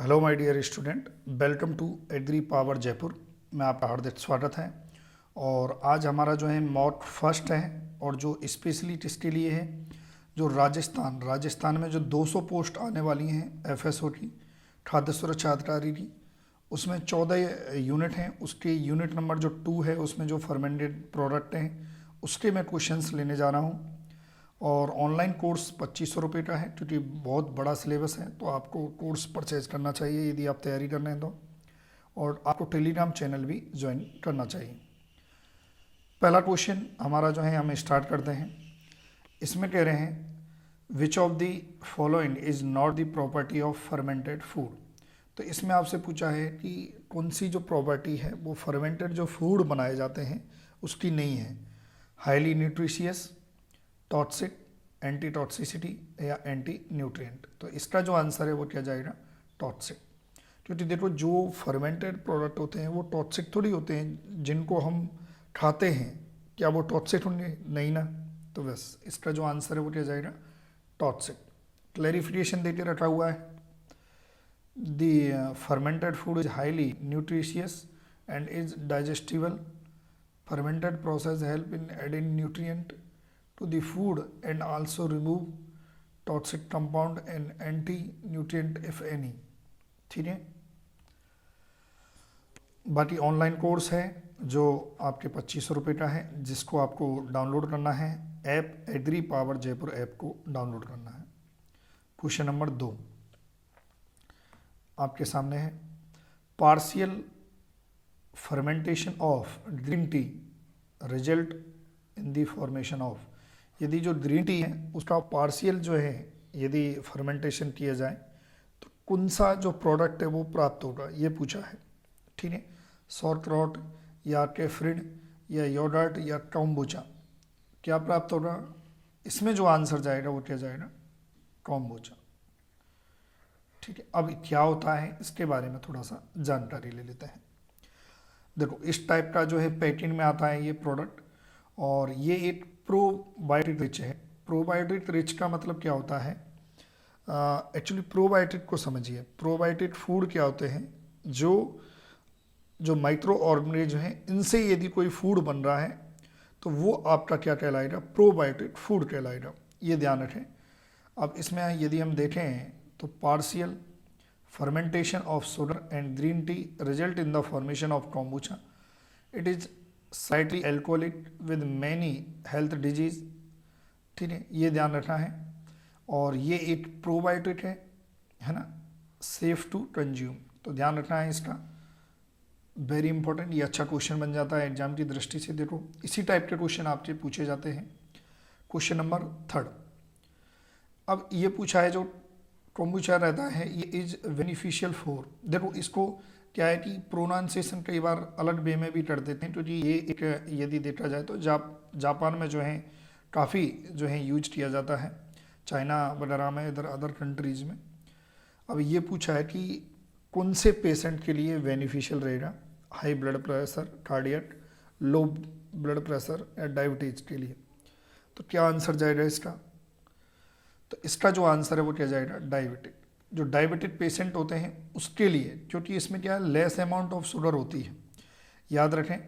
Hello my dear student, welcome to agri power Jaipur. मैं आपका हार्दिक स्वागत है। और आज हमारा जो है मॉक फर्स्ट है और जो स्पेशली किसके लिए है, जो राजस्थान में जो 200 पोस्ट आने वाली हैं एफएसओ की, खाद्य सुरक्षा अधिकारी की, उसमें 14 यूनिट हैं। उसके यूनिट नंबर जो 2 है उसमें जो फर्मेंटेड प्रोडक्ट हैं उसके मैं क्वेश्चंस लेने जा रहा हूँ। और ऑनलाइन कोर्स 2500 रुपये का है, क्योंकि बहुत बड़ा सिलेबस है तो आपको कोर्स परचेज करना चाहिए यदि आप तैयारी कर रहे हैं तो। और आपको टेलीग्राम चैनल भी ज्वाइन करना चाहिए। पहला क्वेश्चन हमारा जो है हम स्टार्ट करते हैं। इसमें कह रहे हैं which of the following is not the property of fermented food. तो इसमें आपसे पूछा है कि कौन सी जो प्रॉपर्टी है वो फर्मेंटेड जो फूड बनाए जाते हैं उसकी नहीं है। Highly nutritious, toxic, anti toxicity या एंटी न्यूट्रिएंट। तो इसका जो आंसर है वो क्या जाएगा, टॉक्सिक। क्योंकि देखो जो फर्मेंटेड प्रोडक्ट होते हैं वो टॉक्सिक थोड़ी होते हैं, जिनको हम खाते हैं क्या वो टॉक्सिक होंगे, नहीं ना। तो बस इसका जो आंसर है वो क्या जाएगा, टॉक्सिक। क्लैरिफिकेशन देके रखा हुआ है। The fermented food is highly nutritious and is digestible. Fermented process help in adding nutrient to the food and also remove toxic compound and anti-nutrient if any. ठीक है। बाकी ऑनलाइन कोर्स है जो आपके 2500 रुपये का है, जिसको आपको डाउनलोड करना है। App agri power Jaipur app को डाउनलोड करना है। क्वेश्चन नंबर 2 आपके सामने है। Partial fermentation of green tea result in the formation of. यदि जो ग्रीन टी है उसका पार्शियल जो है यदि फर्मेंटेशन किया जाए तो कौन सा जो प्रोडक्ट है वो प्राप्त होगा, ये पूछा है। ठीक है। सॉर्क्रॉट या केफ्रिन या योगर्ट या कॉम्बुचा, क्या प्राप्त होगा? इसमें जो आंसर जाएगा वो क्या जाएगा, कॉम्बुचा। ठीक है। अब क्या होता है इसके बारे में थोड़ा सा जानकारी ले लेते हैं। देखो इस टाइप का जो है पैकिंग में आता है ये प्रोडक्ट, और ये एक प्रोबायोटिक रिच है। प्रोबायोटिक रिच का मतलब क्या होता है, एक्चुअली प्रोबायोटिक को समझिए। प्रोबायोटिक फूड क्या होते हैं, जो जो माइक्रो ऑर्गेनिज्म हैं इनसे यदि कोई फूड बन रहा है तो वो आपका क्या कहलाएगा, प्रोबायोटिक फूड कहलाएगा। ये ध्यान रखें। अब इसमें यदि हम देखें तो partial fermentation of sugar and green tea result in the formation of kombucha. It is slightly alcoholic with many health disease. ठीक है, ये ध्यान रखना है। और ये एक प्रोबायोटिक है ना, सेफ टू कंज्यूम, तो ध्यान रखना है इसका। वेरी इंपॉर्टेंट, ये अच्छा क्वेश्चन बन जाता है एग्जाम की दृष्टि से। देखो इसी टाइप के क्वेश्चन आपसे पूछे जाते हैं। क्वेश्चन नंबर 3 अब ये पूछा है, जो कोम्बुचा रहता है ये इज बेनिफिशियल फॉर। देखो इसको क्या है कि प्रोनाउंसिएशन कई बार अलग वे में भी कर देते हैं, क्योंकि ये एक यदि देखा जाए तो जापान में जो है काफ़ी जो है यूज किया जाता है, चाइना वगैरह में, इधर अदर कंट्रीज़ में। अब ये पूछा है कि कौन से पेशेंट के लिए बेनिफिशियल रहेगा, high blood pressure, cardiac, low blood pressure या डायबिटीज़ के लिए। तो क्या आंसर जाएगा इसका? तो इसका जो आंसर है वो क्या जाएगा, डायबिटिक। जो डायबिटिक पेशेंट होते हैं उसके लिए, क्योंकि इसमें क्या है, लेस अमाउंट ऑफ शुगर होती है। याद रखें,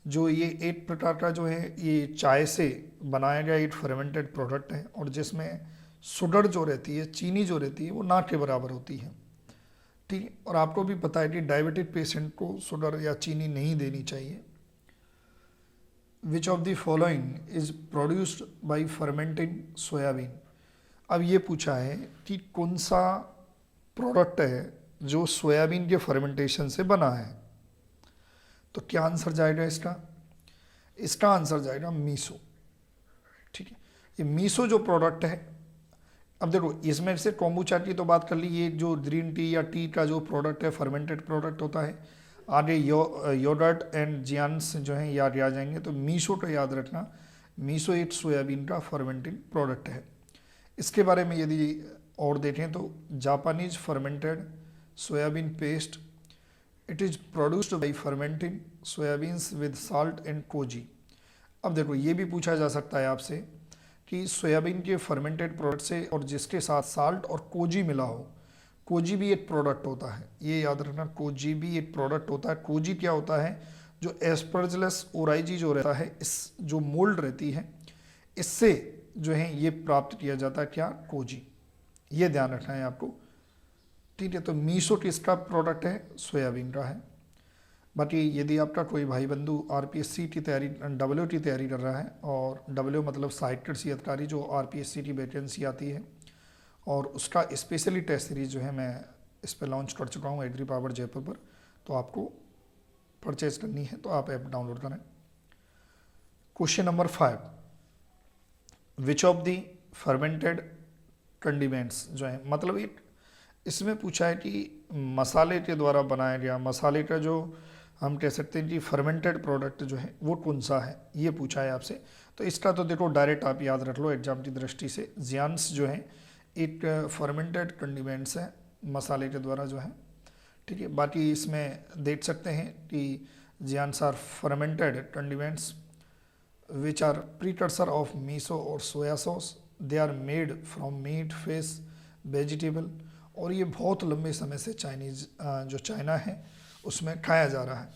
जो ये एक प्रकार का जो है ये चाय से बनाया गया एक फर्मेंटेड प्रोडक्ट है, और जिसमें शुगर जो रहती है, चीनी जो रहती है वो ना के बराबर होती है। ठीक है। और आपको भी पता है कि डायबिटिक पेशेंट को शुगर या चीनी नहीं देनी चाहिए। Which of the following is produced by fermenting soybean. अब ये पूछा है कि कौन सा प्रोडक्ट है जो सोयाबीन के फर्मेंटेशन से बना है। तो क्या आंसर जाएगा इसका? इसका आंसर जाएगा मीसो। ठीक है। ये मीसो जो प्रोडक्ट है, अब देखो इसमें से कोम्बुचा की तो बात कर ली, ये जो ग्रीन टी या टी का जो प्रोडक्ट है फर्मेंटेड प्रोडक्ट होता है। आगे योगर्ट एंड जियान्स जो है याद आ जाएंगे, तो मीसो का याद रखना। मीसो एक सोयाबीन का फर्मेंटिंग प्रोडक्ट है। इसके बारे में यदि और देखें तो Japanese fermented soybean paste, it is produced by fermenting soybeans with salt and koji. अब देखो ये भी पूछा जा सकता है आपसे कि सोयाबीन के फर्मेंटेड प्रोडक्ट से और जिसके साथ साल्ट और कोजी मिला हो, कोजी भी एक प्रोडक्ट होता है, ये याद रखना, कोजी भी एक प्रोडक्ट होता है। कोजी क्या होता है, जो एस्परजिलस ओराइजी जो रहता है, इस जो मोल्ड रहती है, इससे जो है ये प्राप्त किया जाता है, क्या, कोजी। ये ध्यान रखना है आपको, ठीक है। तो मीसो किसका प्रोडक्ट है, सोयाबीन का है। बाकी यदि आपका कोई भाई बंधु आरपीएससी की तैयारी, डब्ल्यू की तैयारी कर रहा है, और डब्ल्यू मतलब सहायक कृषि अधिकारी, जो आरपीएससी की वैकेंसी आती है, और उसका स्पेशली टेस्ट सीरीज जो है मैं इस पर लॉन्च कर चुका हूँ एग्री पावर जयपुर पर, तो आपको परचेज करनी है तो आप ऐप डाउनलोड करें। Question number 5, which of the fermented condiments जो है, मतलब एक इसमें पूछा है कि मसाले के द्वारा बनाया गया, मसाले का जो हम कह सकते हैं कि फर्मेंटेड प्रोडक्ट जो है वो कौन सा है, ये पूछा है आपसे। तो इसका तो देखो डायरेक्ट आप याद रख लो एग्जाम की दृष्टि से, जियांस जो है एक फर्मेंटेड कंडिमेंट्स है मसाले के द्वारा जो है, ठीक है। बाकी इसमें देख सकते हैं कि jiangs are fermented condiments which are precursor of miso और soya sauce, they are made from meat, fish, vegetable, और ये बहुत लंबे समय से चाइनीज जो चाइना है उसमें खाया जा रहा है।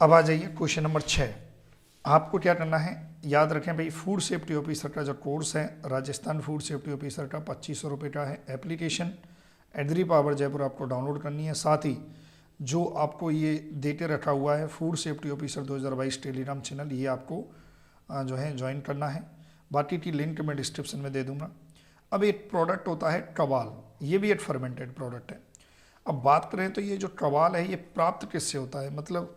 अब आ जाइए क्वेश्चन नंबर 6, आपको क्या करना है, याद रखें भाई, फूड सेफ्टी ऑफिसर का जो कोर्स है राजस्थान फूड सेफ्टी ऑफिसर का 2500 रुपये का है। एप्लीकेशन एग्री पावर जयपुर आपको डाउनलोड करनी है, साथ ही जो आपको ये देके रखा हुआ है food safety officer 2022 Telegram channel, ये आपको जो है ज्वाइन करना है। बाकी की लिंक मैं डिस्क्रिप्शन में दे दूंगा। अब एक प्रोडक्ट होता है कबाल, ये भी एक फर्मेंटेड प्रोडक्ट है। अब बात करें तो ये जो कबाल है ये प्राप्त किससे होता है, मतलब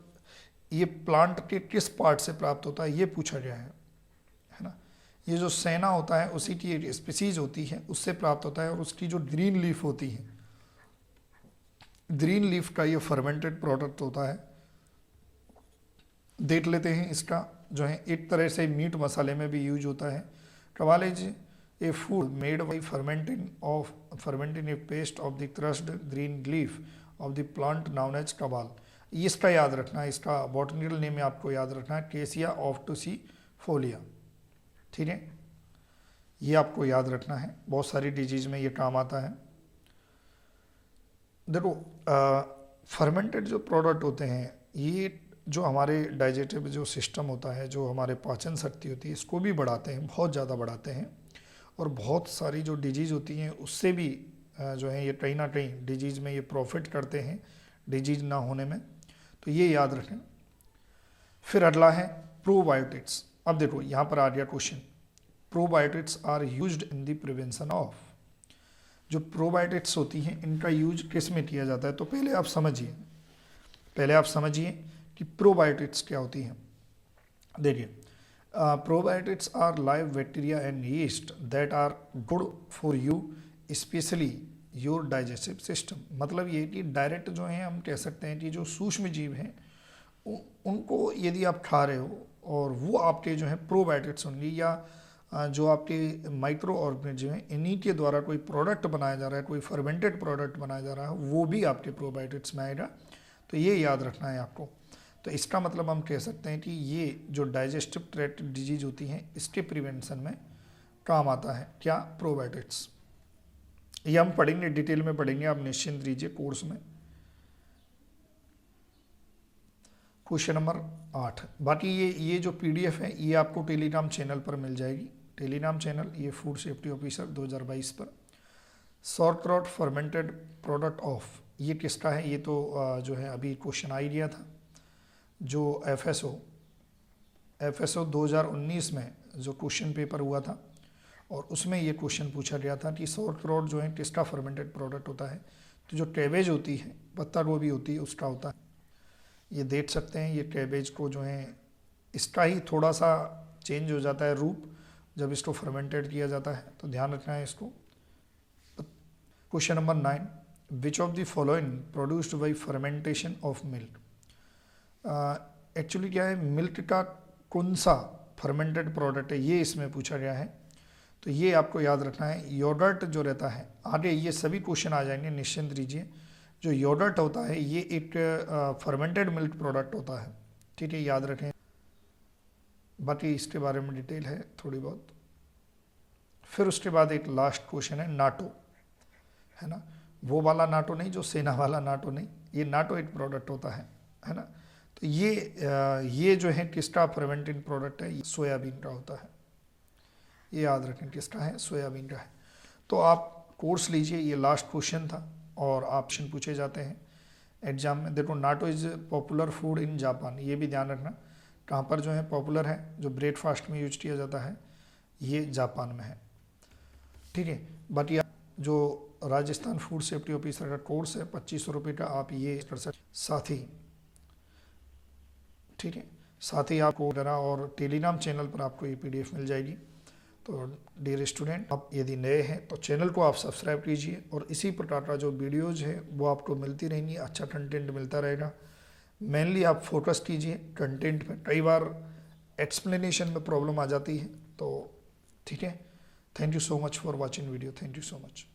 ये प्लांट के किस पार्ट से प्राप्त होता है, ये पूछा गया है ना। ये जो सेना होता है उसी की एक स्पीसीज होती है, उससे प्राप्त होता है, और उसकी जो ग्रीन लीफ होती है, ग्रीन लीफ का ये फर्मेंटेड प्रोडक्ट होता है। देख लेते हैं इसका जो है, एक तरह से मीट मसाले में भी यूज होता है। Kabal is a food made by fermenting a paste of the crushed green leaf of the plant known as कबाल। इसका याद रखना है, इसका बॉटनिकल नेम में आपको याद रखना है केसिया ऑफ्टोसीफोलिया, ठीक है। ये आपको याद रखना है, बहुत सारी डिजीज में ये काम आता है। देखो फर्मेंटेड जो प्रोडक्ट होते हैं, ये जो हमारे डाइजेस्टिव जो सिस्टम होता है, जो हमारे पाचन शक्ति होती है, इसको भी बढ़ाते हैं, बहुत ज़्यादा बढ़ाते हैं, और बहुत सारी जो डिजीज़ होती हैं उससे भी जो है ये कहीं ना कहीं डिजीज़ में ये प्रॉफिट करते हैं, डिजीज ना होने में, तो ये याद रखें। फिर अगला है प्रोबायोटिक्स। अब देखो यहाँ पर आ गया question, probiotics are used in the prevention of, जो प्रोबायोटिक्स होती हैं इनका यूज किस में किया जाता है, तो पहले आप समझिए कि प्रोबायोटिक्स क्या होती हैं। देखिए probiotics are live bacteria and yeast that are good for you specially your digestive system. मतलब ये कि डायरेक्ट जो है हम कह सकते हैं कि जो सूक्ष्म जीव हैं उनको यदि आप खा रहे हो और वो आपके जो है प्रोबायोटिक्स होंगे, या जो आपके माइक्रो ऑर्गेनिज्म हैं इन्हीं के द्वारा कोई प्रोडक्ट बनाया जा रहा है, कोई फर्मेंटेड प्रोडक्ट बनाया जा रहा है, वो भी आपके प्रोबायोटिक्स में आएगा। तो ये याद रखना है आपको। तो इसका मतलब हम कह सकते हैं कि ये जो डाइजेस्टिव ट्रैक्ट डिजीज होती हैं इसके प्रिवेंशन में काम आता है, क्या, प्रोबायोटिक्स। ये हम पढ़ेंगे, डिटेल में पढ़ेंगे, आप निश्चिंत रहिए कोर्स में। क्वेश्चन नंबर 8, बाकी ये जो पीडीएफ है ये आपको टेलीग्राम चैनल पर मिल जाएगी। टेलीग्राम चैनल ये फूड सेफ्टी ऑफिसर 2022 पर। सॉर्ट फर्मेंटेड प्रोडक्ट ऑफ, ये किसका है, ये तो जो है अभी क्वेश्चन आ ही गया था, जो एफएसओ 2019 में जो क्वेश्चन पेपर हुआ था और उसमें ये क्वेश्चन पूछा गया था कि सॉर्ट जो है किसका फर्मेंटेड प्रोडक्ट होता है। तो जो कैबेज होती है, पत्ता गोभी होती है, उसका होता है। ये देख सकते हैं, ये कैबेज को जो है इसका ही थोड़ा सा चेंज हो जाता है रूप जब इसको फर्मेंटेड किया जाता है, तो ध्यान रखना है इसको। Question number 9, which of the following produced by fermentation of milk. Actually क्या है, मिल्क का कौन सा फर्मेंटेड प्रोडक्ट है, ये इसमें पूछा गया है। तो ये आपको याद रखना है। योगर्ट जो रहता है, आगे ये सभी क्वेश्चन आ जाएंगे, निश्चिंत रहिए। जो योगर्ट होता है ये एक फर्मेंटेड मिल्क प्रोडक्ट होता है, ठीक है, याद रखें। बाकी इसके बारे में डिटेल है थोड़ी बहुत। फिर उसके बाद एक लास्ट क्वेश्चन है नाटो, है ना, वो वाला नाटो नहीं, जो सेना वाला नाटो नहीं, ये नाटो एक प्रोडक्ट होता है ना। तो ये जो है टिस्टा फर्मेंटेड प्रोडक्ट है, ये सोयाबीन का होता है, ये याद रखें, टिस्टा है सोयाबीन का है। तो आप कोर्स लीजिए, ये लास्ट क्वेश्चन था और ऑप्शन पूछे जाते हैं एग्जाम में। देखो NATO is popular food in Japan, ये भी ध्यान रखना कहाँ पर जो है पॉपुलर है, जो ब्रेकफास्ट में यूज किया जाता है, ये जापान में है, ठीक है। बट यह जो राजस्थान फूड सेफ्टी ऑफिसर का कोर्स है 2500 रुपये का, आप ये कर सकते, साथ ही ठीक है, साथ ही आपको वगैरह और टेलीग्राम चैनल पर आपको ये PDF मिल जाएगी। तो डियर स्टूडेंट, आप यदि नए हैं तो चैनल को आप सब्सक्राइब कीजिए और इसी प्रकार का जो वीडियोज़ है वो आपको मिलती रहेंगी, अच्छा कंटेंट मिलता रहेगा। मेनली आप फोकस कीजिए कंटेंट पे, कई बार एक्सप्लेनेशन में प्रॉब्लम आ जाती है, तो ठीक है। Thank you so much for watching video, thank you so much.